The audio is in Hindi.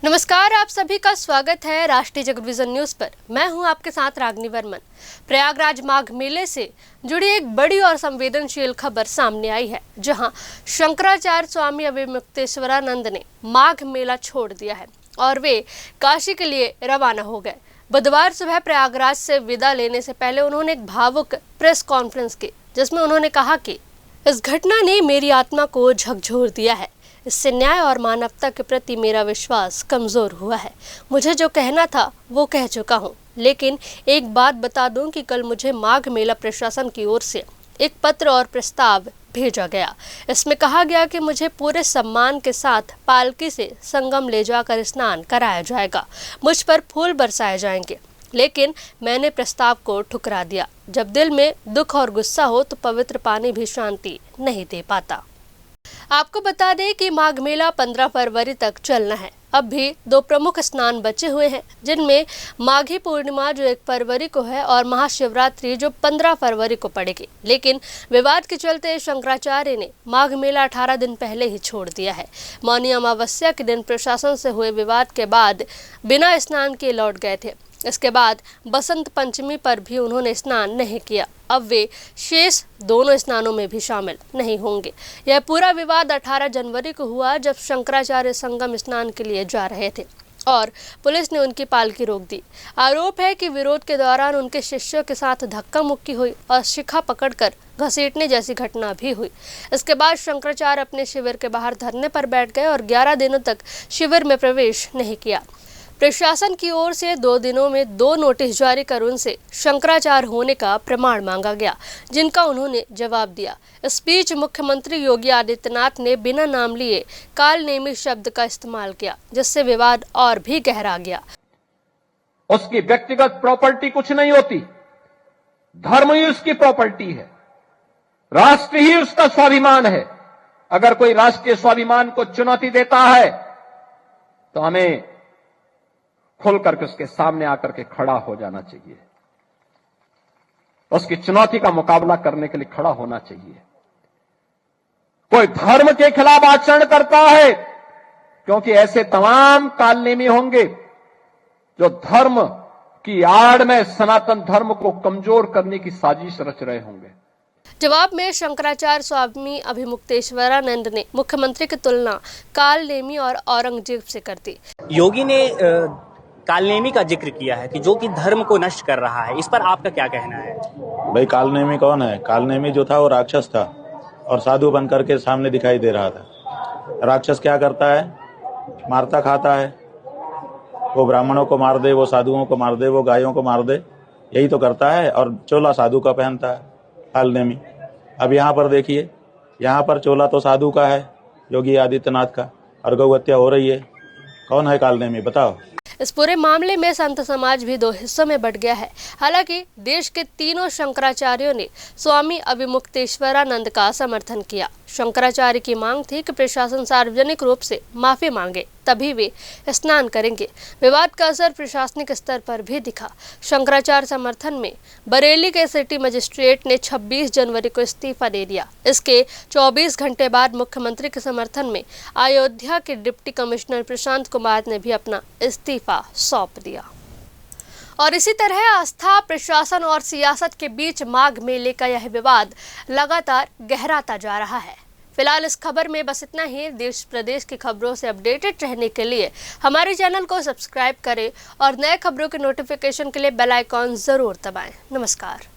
नमस्कार, आप सभी का स्वागत है राष्ट्रीय जगतविजन न्यूज पर। मैं हूं आपके साथ रागनी वर्मन। प्रयागराज माघ मेले से जुड़ी एक बड़ी और संवेदनशील खबर सामने आई है, जहां शंकराचार्य स्वामी अभिमुक्तेश्वरानंद ने माघ मेला छोड़ दिया है और वे काशी के लिए रवाना हो गए। बुधवार सुबह प्रयागराज से विदा लेने से पहले उन्होंने एक भावुक प्रेस कॉन्फ्रेंस की, जिसमें उन्होंने कहा कि इस घटना ने मेरी आत्मा को झकझोर दिया है। इससे न्याय और मानवता के प्रति मेरा विश्वास कमजोर हुआ है। मुझे जो कहना था वो कह चुका हूँ, लेकिन एक बात बता दूं कि कल मुझे माघ मेला प्रशासन की ओर से एक पत्र और प्रस्ताव भेजा गया। इसमें कहा गया कि मुझे पूरे सम्मान के साथ पालकी से संगम ले जाकर स्नान कराया जाएगा, मुझ पर फूल बरसाए जाएंगे, लेकिन मैंने प्रस्ताव को ठुकरा दिया। जब दिल में दुख और गुस्सा हो तो पवित्र पानी भी शांति नहीं दे पाता। आपको बता दें कि माघ मेला 15 फरवरी तक चलना है। अब भी 2 प्रमुख स्नान बचे हुए हैं, जिनमें माघी पूर्णिमा जो 1 फरवरी को है और महाशिवरात्रि जो 15 फरवरी को पड़ेगी। लेकिन विवाद के चलते शंकराचार्य ने माघ मेला 18 दिन पहले ही छोड़ दिया है। मौनी अमावस्या के दिन प्रशासन से हुए विवाद के बाद बिना स्नान किए लौट गए थे। इसके बाद बसंत पंचमी पर भी उन्होंने स्नान नहीं किया। अब वे शेष दोनों स्नानों में भी शामिल नहीं होंगे। यह पूरा विवाद 18 जनवरी को हुआ, जब शंकराचार्य संगम स्नान के लिए जा रहे थे और पुलिस ने उनकी पालकी रोक दी। आरोप है कि विरोध के दौरान उनके शिष्यों के साथ धक्का मुक्की हुई और शिखा पकड़कर घसीटने जैसी घटना भी हुई। इसके बाद शंकराचार्य अपने शिविर के बाहर धरने पर बैठ गए और 11 दिनों तक शिविर में प्रवेश नहीं किया। प्रशासन की ओर से 2 दिनों में 2 नोटिस जारी कर उनसे शंकराचार्य होने का प्रमाण मांगा गया, जिनका उन्होंने जवाब दिया। इस बीच मुख्यमंत्री योगी आदित्यनाथ ने बिना नाम लिए कालनेमी शब्द का इस्तेमाल किया, जिससे विवाद और भी गहरा गया। उसकी व्यक्तिगत प्रॉपर्टी कुछ नहीं होती, धर्म ही उसकी प्रॉपर्टी है, राष्ट्र ही उसका स्वाभिमान है। अगर कोई राष्ट्रीय स्वाभिमान को चुनौती देता है तो हमें खुल करके उसके सामने आकर के खड़ा हो जाना चाहिए, उसकी चुनौती का मुकाबला करने के लिए खड़ा होना चाहिए। कोई धर्म के खिलाफ आचरण करता है, क्योंकि ऐसे तमाम कालनेमी होंगे जो धर्म की आड़ में सनातन धर्म को कमजोर करने की साजिश रच रहे होंगे। जवाब में शंकराचार्य स्वामी अभिमुक्तेश्वरानंद ने मुख्यमंत्री की तुलना कालनेमी और औरंगजेब से कर दी। योगी ने कालनेमी का जिक्र किया है कि जो कि धर्म को नष्ट कर रहा है। इस पर आपका क्या कहना है? भाई, कालनेमी कौन है? कालनेमी जो था वो राक्षस था और साधु बनकर के सामने दिखाई दे रहा था। राक्षस क्या करता है? मारता खाता है। वो ब्राह्मणों को मार दे, वो साधुओं को मार दे, वो गायों को मार दे, यही तो करता है। और चोला साधु का पहनता है कालनेमी। अब यहाँ पर देखिए, यहाँ पर चोला तो साधु का है, योगी आदित्यनाथ का, और गौ हत्या हो रही है। कौन है कालनेमी, बताओ? इस पूरे मामले में संत समाज भी 2 हिस्सों में बंट गया है। हालांकि देश के तीनों शंकराचार्यों ने स्वामी अभिमुक्तेश्वरानंद का समर्थन किया। शंकराचार्य की मांग थी कि प्रशासन सार्वजनिक रूप से माफी मांगे, तभी वे स्नान करेंगे। विवाद का असर प्रशासनिक स्तर पर भी दिखा। शंकराचार्य समर्थन में बरेली के सिटी मजिस्ट्रेट ने 26 जनवरी को इस्तीफा दे दिया। इसके 24 घंटे बाद मुख्यमंत्री के समर्थन में अयोध्या के डिप्टी कमिश्नर प्रशांत कुमार ने भी अपना इस्तीफा सौंप दिया। और इसी तरह आस्था, प्रशासन और सियासत के बीच माघ मेले का यह विवाद लगातार गहराता जा रहा है। फिलहाल इस खबर में बस इतना ही। देश प्रदेश की खबरों से अपडेटेड रहने के लिए हमारे चैनल को सब्सक्राइब करें और नए खबरों के नोटिफिकेशन के लिए बेल आइकॉन जरूर दबाएं। नमस्कार।